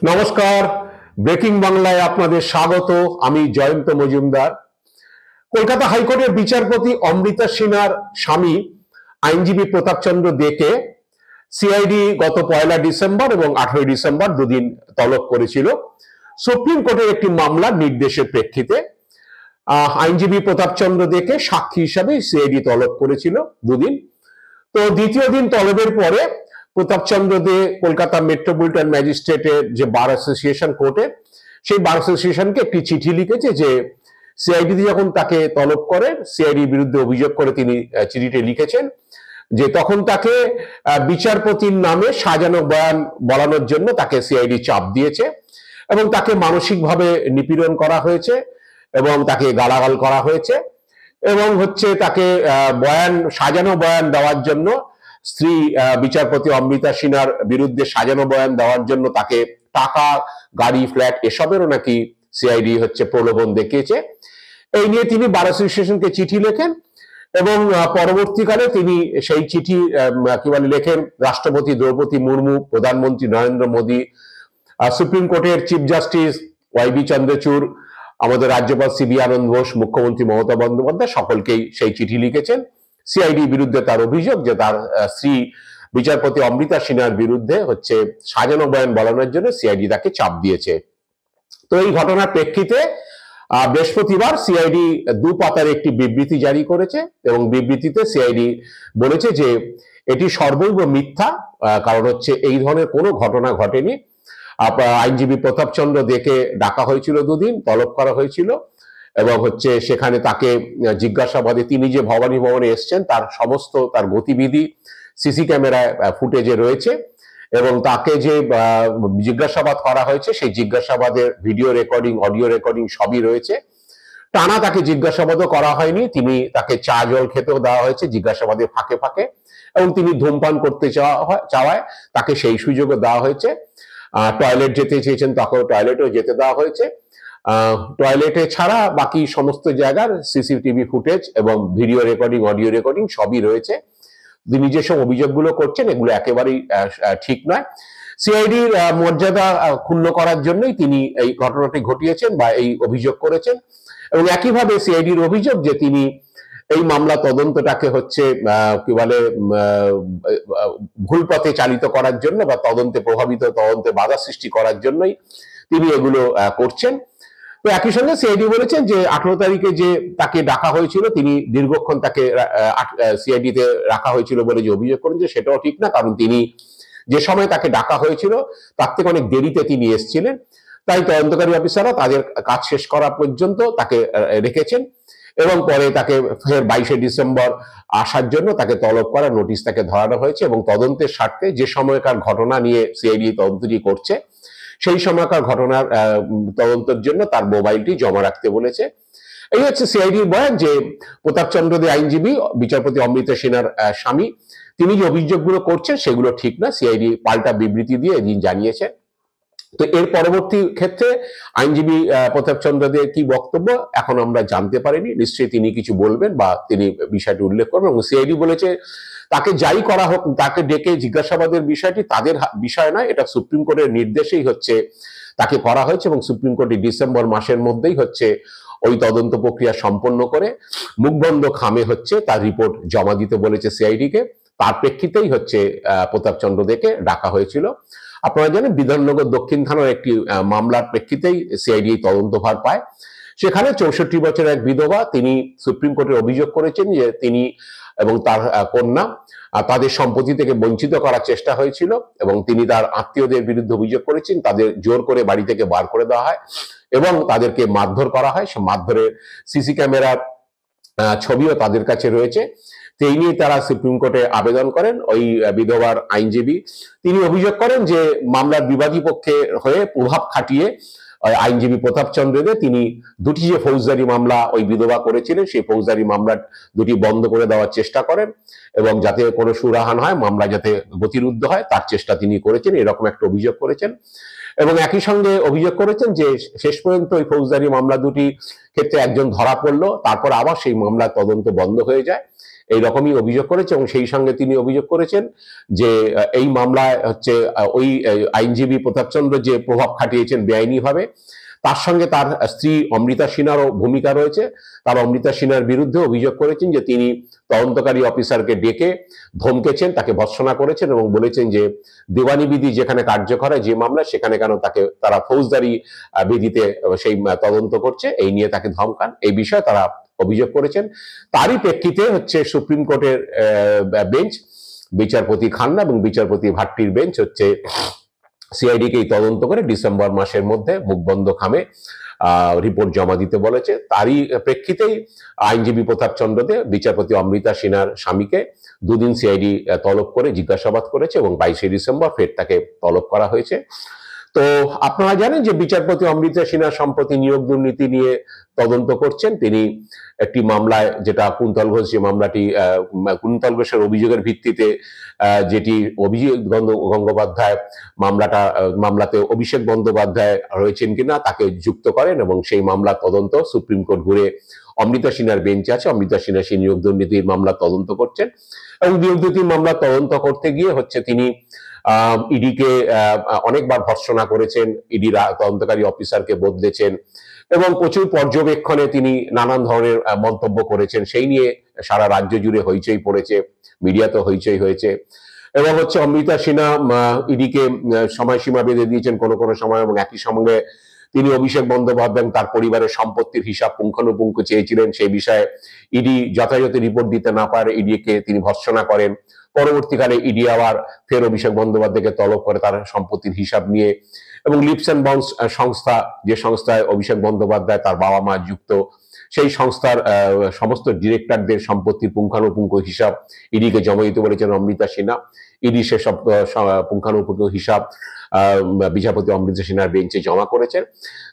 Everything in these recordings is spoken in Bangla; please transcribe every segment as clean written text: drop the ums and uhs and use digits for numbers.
নমস্কার, ব্রেকিং বাংলায় আপনাদের স্বাগত। আমি জয়ন্ত মজুমদার। কলকাতা হাইকোর্টের বিচারপতি অমৃতা সিনহার স্বামী আইনজীবী প্রতাপচন্দ্র দেকে সিআইডি গত 1 ডিসেম্বর এবং 18 ডিসেম্বর দুদিন তলব করেছিল সুপ্রিম কোর্টের একটি মামলার নির্দেশের প্রেক্ষিতে। আইনজীবী প্রতাপচন্দ্র দেকে সাক্ষী হিসাবে সিআইডি তলব করেছিল দুদিন। তো দ্বিতীয় দিন তলবের পরে প্রতাপচন্দ্র দে কলকাতা মেট্রোপলিটন ম্যাজিস্ট্রেটের যে বার অ্যাসোসিয়েশন কোর্টে, সেই বার অ্যাসোসিয়েশনকে একটি চিঠি লিখেছে যে সিআইডি যখন তাকে তলব করে, সিআইডির বিরুদ্ধে অভিযোগ করে তিনি চিঠিতে লিখেছেন যে তখন তাকে বিচারপতির নামে সাজানো বয়ান বলানোর জন্য তাকে সিআইডি চাপ দিয়েছে এবং তাকে মানসিকভাবে নিপীড়ন করা হয়েছে এবং তাকে গালাগাল করা হয়েছে এবং তাকে সাজানো বয়ান দেওয়ার জন্য স্ত্রী বিচারপতি অমৃতা সিনহার বিরুদ্ধে সাজানো বয়ান দেওয়ার জন্য তাকে টাকা, গাড়ি, ফ্ল্যাট এসবেরও নাকি সিআইডি প্রলোভন দেখিয়েছে। এই নিয়ে তিনি বার অ্যাসোসিয়েশনকে চিঠি লেখেন এবং পরবর্তীকালে তিনি সেই চিঠি লেখেন রাষ্ট্রপতি দ্রৌপদী মুর্মু, প্রধানমন্ত্রী নরেন্দ্র মোদী, সুপ্রিম কোর্টের চিফ জাস্টিস ওয়াই.বি. চন্দ্রচূড়, আমাদের রাজ্যপাল সিবি আনন্দ ঘোষ, মুখ্যমন্ত্রী মমতা বন্দ্যোপাধ্যায় সকলকেই সেই চিঠি লিখেছেন। সিআইডি বিরুদ্ধে তার অভিযোগ যে তার স্ত্রী বিচারপতি অমৃতা সিনহার বিরুদ্ধে সাজানো বয়ান বলানোর জন্য সিআইডি তাকে চাপ দিয়েছে। তো এই ঘটনার প্রেক্ষিতে বৃহস্পতিবার সিআইডি 2 পাতার একটি বিবৃতি জারি করেছে এবং বিবৃতিতে সিআইডি বলেছে যে এটি সর্বৈব মিথ্যা, কারণ এই ধরনের কোনো ঘটনা ঘটেনি। আইনজীবী প্রতাপচন্দ্র দেকে ডাকা হয়েছিল, দুদিন তলব করা হয়েছিল এবং সেখানে তাকে জিজ্ঞাসাবাদে তিনি যে ভবানী ভবনে এসছেন তার গতিবিধি সিসি ক্যামেরায় ফুটেজে রয়েছে এবং তাকে যে জিজ্ঞাসাবাদ করা হয়েছে সেই জিজ্ঞাসাবাদের ভিডিও রেকর্ডিং, অডিও রেকর্ডিং সবই রয়েছে। টানা তাকে জিজ্ঞাসাবাদও করা হয়নি, তাকে চা জল খেতেও দেওয়া হয়েছে জিজ্ঞাসাবাদের ফাঁকে ফাঁকে এবং তিনি ধূমপান করতে চাওয়ায় তাকে সেই সুযোগও দেওয়া হয়েছে। টয়লেট যেতে চেয়েছেন তাকেও টয়লেটেও যেতে দেওয়া হয়েছে। টয়লেটে ছাড়া বাকি সমস্ত জায়গার সিসিটিভি ফুটেজ এবং ভিডিও রেকর্ডিং, অডিও রেকর্ডিং সবই রয়েছে। তিনি যেসব অভিযোগগুলো করছেন এগুলো একেবারেই ঠিক নয়। সিআইডির মর্যাদা ক্ষুণ্ণ করার জন্যই তিনি এই ঘটনাটি ঘটিয়েছেন বা এই অভিযোগ করেছেন এবং একইভাবে সিআইডির অভিযোগ যে তিনি এই মামলা তদন্তটাকে ভুল পথে চালিত করার জন্য বা তদন্তে বাধা সৃষ্টি করার জন্যই তিনি এগুলো করছেন। তো একই সঙ্গে সিআইডি বলেছেন যে 18 তারিখে যে তাকে ডাকা হয়েছিল, তিনি দীর্ঘক্ষণ তাকে সিআইডিতে রাখা হয়েছিল বলে যে অভিযোগ করেন যে সেটাও ঠিক না, কারণ তিনি যে সময় তাকে ডাকা হয়েছিল তার থেকে অনেক দেরিতে তিনি এসেছিলেন। তাই তদন্তকারী অফিসাররা তাদের কাজ শেষ করা পর্যন্ত তাকে রেখেছেন এবং পরে তাকে ফের 22 ডিসেম্বর আসার জন্য তাকে তলব করা নোটিশ তাকে ধরানো হয়েছে এবং তদন্তের স্বার্থে যে সময়কার ঘটনা নিয়ে সিআইডি তদন্তটি করছে সেই সময়কার ঘটনার তদন্তের জন্য তার মোবাইলটি জমা রাখতে বলেছে। এই সিআইডির বয়ান যে প্রতাপচন্দ্র দে আইনজীবী বিচারপতি অমৃতা সিনহার স্বামী, তিনি যে অভিযোগগুলো করছেন সেগুলো ঠিক না, সিআইডি পাল্টা বিবৃতি দিয়ে এদিন জানিয়েছে। তো এর পরবর্তী ক্ষেত্রে আইনজীবী প্রতাপচন্দ্র দে কি বক্তব্য এখন আমরা জানতে পারিনি, নিশ্চয়ই তিনি কিছু বলবেন বা তিনি বিষয়টি উল্লেখ করবেন। এবং সিআইডি বলেছে তাকে যাই করা হোক, তাকে ডেকে জিজ্ঞাসাবাদের বিষয়টি তাদের বিষয় নয়, এটা সুপ্রিম কোর্টের নির্দেশেই তাকে করা হয়েছে এবং সুপ্রিম কোর্ট ডিসেম্বর মাসের মধ্যেই ওই তদন্ত প্রক্রিয়া সম্পন্ন করে মুখবন্ধ খামে তার রিপোর্ট জমা দিতে বলেছে সিআইডিকে। তার প্রেক্ষিতেই প্রতাপচন্দ্র দেকে ডাকা হয়েছিল। আপনারা জানেন বিধাননগর দক্ষিণ থানার একটি মামলার প্রেক্ষিতেই সিআইডি তদন্তভার পায়। সেখানে 64 বছরের এক বিধবা তিনি সুপ্রিম কোর্টের অভিযোগ করেছেন যে তিনি এবং তার কন্যা তাদের সম্পত্তি থেকে বঞ্চিত করার চেষ্টা হয়েছিল এবং তিনি তার আত্মীয়দের বিরুদ্ধে অভিযোগ করেছেন তাদের জোর করে বাড়ি থেকে বার করে দেওয়া হয় এবং তাদেরকে মারধর করা হয়। সে মারধরের সিসি ক্যামেরার ছবিও তাদের কাছে রয়েছে। এই নিয়ে তারা সুপ্রিম কোর্টে আবেদন করেন। ওই বিধবার আইনজীবী তিনি অভিযোগ করেন যে মামলার বিবাদী পক্ষে হয়ে প্রভাব খাটিয়ে আইনজীবী প্রতাপচন্দ্র দে তিনি দুটি যে ফৌজদারি মামলা ওই বিধবা করেছিলেন সেই ফৌজদারি মামলা দুটি বন্ধ করে দেওয়ার চেষ্টা করেন এবং যাতে কোনো সুরাহা হয়, মামলা যাতে গতিরুদ্ধ হয় তার চেষ্টা তিনি করেছেন, এরকম একটা অভিযোগ করেছেন। এবং একই সঙ্গে অভিযোগ করেছেন যে শেষ পর্যন্ত ওই ফৌজদারি মামলা দুটি ক্ষেত্রে একজন ধরা পড়লো, তারপর আবার সেই মামলার তদন্ত বন্ধ হয়ে যায়, এইরকমই অভিযোগ করেছে। এবং সেই সঙ্গে তিনি অভিযোগ করেছেন যে এই মামলায় হচ্ছে ওই আইনজীবী প্রতাপচন্দ্র যে প্রভাব খাটিয়েছেন বেআইনিভাবে, তার সঙ্গে তার স্ত্রী অমৃতা সিনহারও ভূমিকা রয়েছে। তার অমৃতা সিনহার বিরুদ্ধে অভিযোগ করেছেন যে তিনি তদন্তকারী অফিসারকে ডেকে ধমকেছেন, তাকে ভর্ৎসনা করেছেন এবং বলেছেন যে দেওয়ানি বিধি যেখানে কার্যকর হয় যে মামলা, সেখানে কেন তারা ফৌজদারি বিধিতে সেই তদন্ত করছে, এই নিয়ে তাকে ধমকান, এই বিষয়ে তারা অভিযোগ করেছেন। তারই প্রেক্ষিতে হচ্ছে সুপ্রিম কোর্টের বেঞ্চ, বিচারপতি খান্না এবং বিচারপতি ভাট্টির বেঞ্চ হচ্ছে সিআইডিকে তদন্ত করে ডিসেম্বর মাসের মধ্যে মুখবন্ধ খামে রিপোর্ট জমা দিতে বলেছে। তারই প্রেক্ষিতেই আইনজীবী প্রতাপচন্দ্র দে বিচারপতি অমৃতা সিনহার স্বামীকে দুদিন সিআইডি তলব করে জিজ্ঞাসাবাদ করেছে এবং 22শে ডিসেম্বর ফের তাকে তলব করা হয়েছে। তো আপনারা জানেন যে বিচারপতি অমৃতা সিনহা সম্প্রতি নিয়োগ দুর্নীতি নিয়ে তদন্ত করছেন। তিনি একটি মামলায়, যেটা কুন্তল ঘোষ, যে মামলাটি কুন্তল ঘোষের অভিযোগের ভিত্তিতে যেটি অভিজিৎ গঙ্গোপাধ্যায় মামলাতে অভিষেক বন্দ্যোপাধ্যায় রয়েছেন কিনা তাকে যুক্ত করেন এবং সেই মামলা তদন্ত সুপ্রিম কোর্ট ঘুরে অমৃতা সিনহার বেঞ্চে আছে। অমৃতা সিনহা সেই নিয়োগ দুর্নীতির মামলা তদন্ত করছেন এবং নিয়োগ দুর্নীতির মামলা তদন্ত করতে গিয়ে হচ্ছে তিনি ইডিকে অনেকবার ভর্ৎসনা করেছেন, ইডির তদন্তকারী অফিসারকে বদলেছেন এবং প্রচুর পর্যবেক্ষণে তিনি নানান ধরনের মন্তব্য করেছেন। সেই নিয়ে সারা রাজ্য জুড়ে হইচই পড়েছে, মিডিয়াতে হইচই হয়েছে। এবং হচ্ছে অমৃতা সিনহা ইডিকে সময়সীমা বেঁধে দিয়েছেন কোনো কোনো সময়, এবং একই সঙ্গে তিনি অভিষেক বন্দ্যোপাধ্যায় তার পরিবারের সম্পত্তির হিসাব পুঙ্খানুপুঙ্খ চেয়েছিলেন। সেই বিষয়ে ইডি যথাযথ রিপোর্ট দিতে না পারে ইডিকে তিনি ভর্ৎসনা করেন। পরবর্তীকালে ইডি আবার ফের অভিষেক বন্দ্যোপাধ্যায়কে তলব করে তার সম্পত্তির হিসাব নিয়ে, এবং লিপস অ্যান্ড বাউন্স সংস্থা, যে সংস্থায় অভিষেক বন্দ্যোপাধ্যায় তার বাবা মা যুক্ত, সেই সংস্থার সমস্ত ডিরেক্টরদের সম্পত্তির পুঙ্খানুপুঙ্খ হিসাব ইডিকে জমা দিতে বলেছেন অমৃতা সিনহা। ইডি সেসব পুঙ্খানুপুঙ্খ হিসাব বিচারপতি অমৃতা সিনহার বেঞ্চে জমা করেছেন।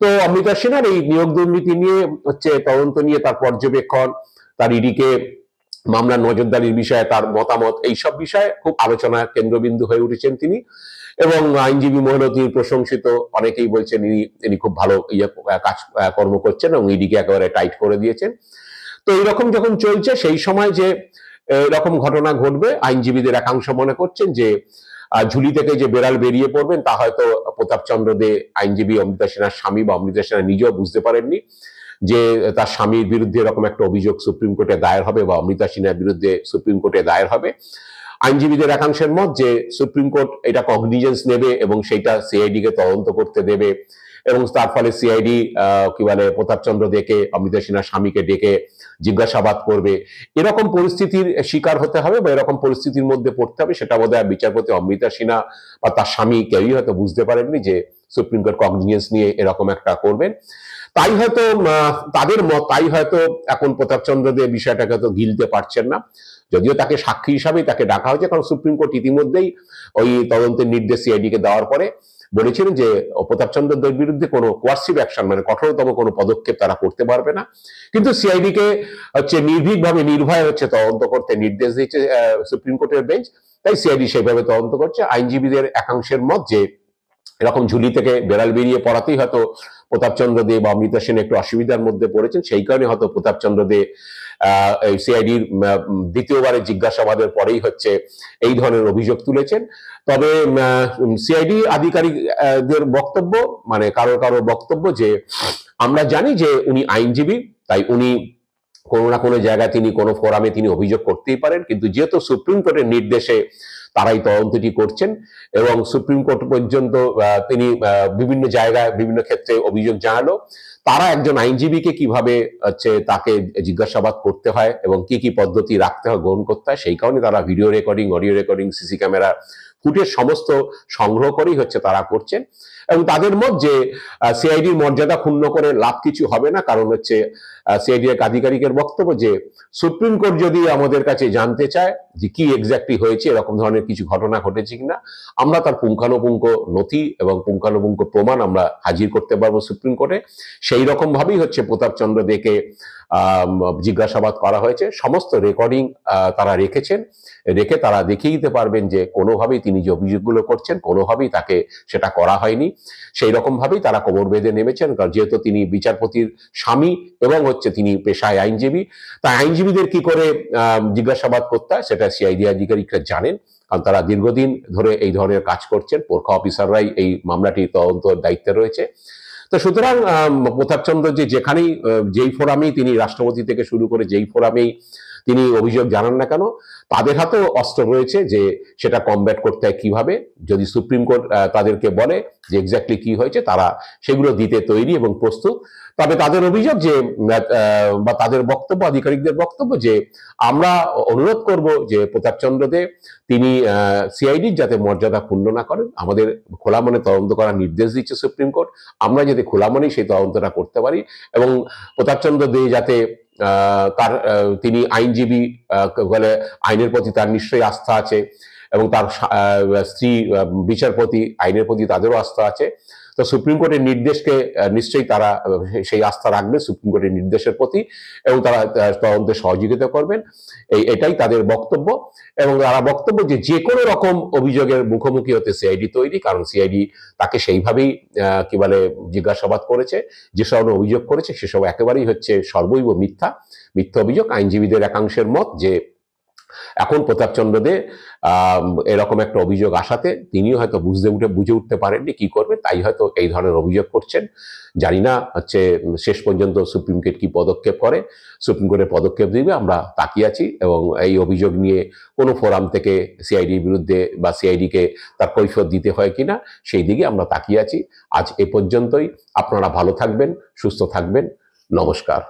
তো অমৃতা সিনহার এই নিয়োগ দুর্নীতি নিয়ে হচ্ছে তদন্ত নিয়ে তার পর্যবেক্ষণ, তার ইডিকে মামলার নজরদারির বিষয়ে তার মতামত, এইসব বিষয়ে খুব আলোচনার কেন্দ্রবিন্দু হয়ে উঠেছেন তিনি। এবং আইনজীবী মহলেও তিনি প্রশংসিত, অনেকেই বলছেন ইনি খুব ভালো কাজ কর্ম করছেন এবং ইডিকে একেবারে টাইট করে দিয়েছেন। তো এইরকম যখন চলছে, সেই সময় যে এরকম ঘটনা ঘটবে, আইনজীবীদের একাংশ মনে করছেন যে ঝুলি থেকে যে বেড়াল বেরিয়ে পড়বেন তা হয়তো প্রতাপচন্দ্র দে, আইনজীবী অমৃতা সিনহার স্বামী বা অমৃতা সিনহা নিজেও বুঝতে পারেননি যে তার স্বামীর বিরুদ্ধে এরকম একটা অভিযোগ সুপ্রিম কোর্টে দায়ের হবে বা অমৃতা সিনহার বিরুদ্ধে সুপ্রিম কোর্টে দায়ের হবে। আইনজীবীদের একাংশের মত যে সুপ্রিম কোর্ট এটা কগনিজেন্স নেবে এবং সেইটা সিআইডি কে তদন্ত করতে দেবে, এবং তার ফলে সিআইডি কি বলে প্রতাপচন্দ্র দেকে অমৃতা সিনহার স্বামীকে ডেকে জিজ্ঞাসাবাদ করবে। এরকম পরিস্থিতির শিকার হতে হবে বা এরকম পরিস্থিতির মধ্যে পড়তে হবে, সেটা বোধহয় বিচারপতি অমৃতা সিনহা বা তার স্বামী কেউই হয়তো বুঝতে পারেননি যে সুপ্রিম কোর্ট কগনিজেন্স নিয়ে এরকম একটা করবেন। তাই হয়তো তাদের মত, তাই হয়তো এখন প্রতাপচন্দ্র দে বিষয়টাকে তো গিলতে পারছেন না, যদিও তাকে সাক্ষী হিসাবেই তাকে ডাকা হয়েছে। কারণ সুপ্রিম কোর্ট ইতিমধ্যেই ওই তদন্তের নির্দেশ সিআইডি কে দেওয়ার পরে বলেছিলেন যে প্রতাপচন্দ্র দের বিরুদ্ধে কোনো কোয়ার্সিভ অ্যাকশন, মানে কঠোরতম কোনো পদক্ষেপ তারা করতে পারবে না। কিন্তু সিআইডি কে হচ্ছে নির্ভীকভাবে নির্ভয় হচ্ছে তদন্ত করতে নির্দেশ দিয়েছে সুপ্রিম কোর্টের বেঞ্চ, তাই সিআইডি সেইভাবে তদন্ত করছে। আইনজীবীদের একাংশের মত যে এরকম ঝুলি থেকে বেড়াল বেরিয়ে পড়াতেই হয়তো প্রতাপচন্দ্র দে বা অমৃতা সেন একটু অসুবিধার মধ্যে পড়েছেন, সেই কারণে হয়তো প্রতাপচন্দ্র দে সিআইডির দ্বিতীয়বারের জিজ্ঞাসাবাদের পরেই হচ্ছে এই ধরনের অভিযোগ তুলেছেন। তবে সিআইডি আধিকারিকদের বক্তব্য, মানে কারো কারো বক্তব্য যে আমরা জানি যে উনি আইনজীবী, তাই উনি কোনো না কোনো জায়গায় তিনি কোনো ফোরামে তিনি অভিযোগ করতেই পারেন, কিন্তু যেহেতু সুপ্রিম কোর্টের নির্দেশে তারাই তদন্তটি করছেন এবং সুপ্রিম কোর্ট পর্যন্ত তিনি বিভিন্ন জায়গায় বিভিন্ন ক্ষেত্রে অভিযোগ জানালো, তারা একজন আইনজীবীকে কিভাবে হচ্ছে তাকে জিজ্ঞাসাবাদ করতে হয় এবং কি কি পদ্ধতি রাখতে হয়, গ্রহণ করতে হয়, সেই কারণে তারা video recording, audio recording, CC camera footage সমস্ত সংগ্রহ করেই হচ্ছে তারা করছেন। এবং তাদের মত যে সিআইডির মর্যাদা ক্ষুণ্ণ করে লাভ কিছু হবে না, কারণ হচ্ছে সিআইডি এক আধিকারিকের বক্তব্য যে সুপ্রিম কোর্ট যদি আমাদের কাছে জানতে চায় যে কি এক্স্যাক্টলি হয়েছে, এরকম ধরনের কিছু ঘটনা ঘটেছে কিনা, আমরা তার পুঙ্খানুপুঙ্খ নথি এবং পুঙ্খানুপুঙ্খ প্রমাণ আমরা হাজির করতে পারবো সুপ্রিম কোর্টে। সেই রকম ভাবেই হচ্ছে প্রতাপচন্দ্র দেকে জিজ্ঞাসাবাদ করা হয়েছে। সমস্ত রেকর্ডিং তারা রেখেছেন, রেখে তারা দেখিয়ে দিতে পারবেন যে কোনোভাবেই তিনি যে অভিযোগগুলো করছেন কোনোভাবেই তাকে সেটা করা হয়নি। সেই রকম ভাবেই তারা কোমর বেঁধে নেমেছেন, কারণ যেহেতু তিনি বিচারপতির স্বামী এবং হচ্ছে তিনি পেশায় আইনজীবী, তাই আইনজীবীদের কি করে জিজ্ঞাসাবাদ করতে হয় সেটা সিআইডি আধিকারিকরা জানেন, কারণ তারা দীর্ঘদিন ধরে এই ধরনের কাজ করছেন। পোরখা অফিসাররাই এই মামলাটি তদন্তর দায়িত্বে রয়েছে। তো সুতরাং প্রতাপচন্দ্র যে যেখানেই যেই ফোরামেই তিনি, রাষ্ট্রপতি থেকে শুরু করে যেই ফোরামেই তিনি অভিযোগ জানান না কেন, তাদের হাতেও অস্ত্র রয়েছে যে সেটা কমব্যাট করতে হয় কিভাবে। যদি সুপ্রিম কোর্ট তাদেরকে বলে যে এক্স্যাক্টলি কি হয়েছে, তারা সেগুলো দিতে তৈরি এবং প্রস্তুত। তবে তাদের অভিযোগ যে বা তাদের বক্তব্য, আধিকারিকদের বক্তব্য যে আমরা অনুরোধ করব যে প্রতাপচন্দ্র দে তিনি সিআইডির যাতে মর্যাদা ক্ষুণ্ণ না করেন। আমাদের খোলা মনে তদন্ত করার নির্দেশ দিচ্ছে সুপ্রিম কোর্ট, আমরা যাতে খোলা মনেই সেই তদন্তটা করতে পারি এবং প্রতাপচন্দ্র দে যাতে তার তিনি আইনজীবী বলে আইনের প্রতি তার নিশ্চয়ই আস্থা আছে এবং তার স্ত্রী বিচারপতি, আইনের প্রতি তাদেরও আস্থা আছে। তো সুপ্রিম কোর্টের নির্দেশকে নিশ্চয়ই তারা সেই আস্থা রাখবে সুপ্রিম কোর্টের নির্দেশের প্রতি এবং তারা তদন্তে সহযোগিতা করবেন, এটাই তাদের বক্তব্য। এবং তারা বক্তব্য যে কোনো রকম অভিযোগের মুখোমুখি হতে সিআইডি তৈরি, কারণ সিআইডি তাকে সেইভাবেই কি বলে জিজ্ঞাসাবাদ করেছে, যেসব অভিযোগ করেছে সেসব একেবারেই হচ্ছে সর্বৈব মিথ্যা অভিযোগ। আইনজীবীদের একাংশের মত যে এখন প্রতাপচন্দ্র দে এরকম একটা অভিযোগ আসাতে তিনিও হয়তো বুঝে উঠতে পারেননি কি করবে, তাই হয়তো এই ধরনের অভিযোগ করছেন। জানি না হচ্ছে শেষ পর্যন্ত সুপ্রিম কোর্ট কি পদক্ষেপ করে, সুপ্রিম কোর্টের পদক্ষেপ দিবে আমরা তাকিয়ে আছি এবং এই অভিযোগ নিয়ে কোনো ফোরাম থেকে সিআইডির বিরুদ্ধে বা সিআইডিকে তার কৈফিয়ত দিতে হয় কিনা সেই দিকে আমরা তাকিয়ে আছি। আজ এ পর্যন্তই। আপনারা ভালো থাকবেন, সুস্থ থাকবেন। নমস্কার।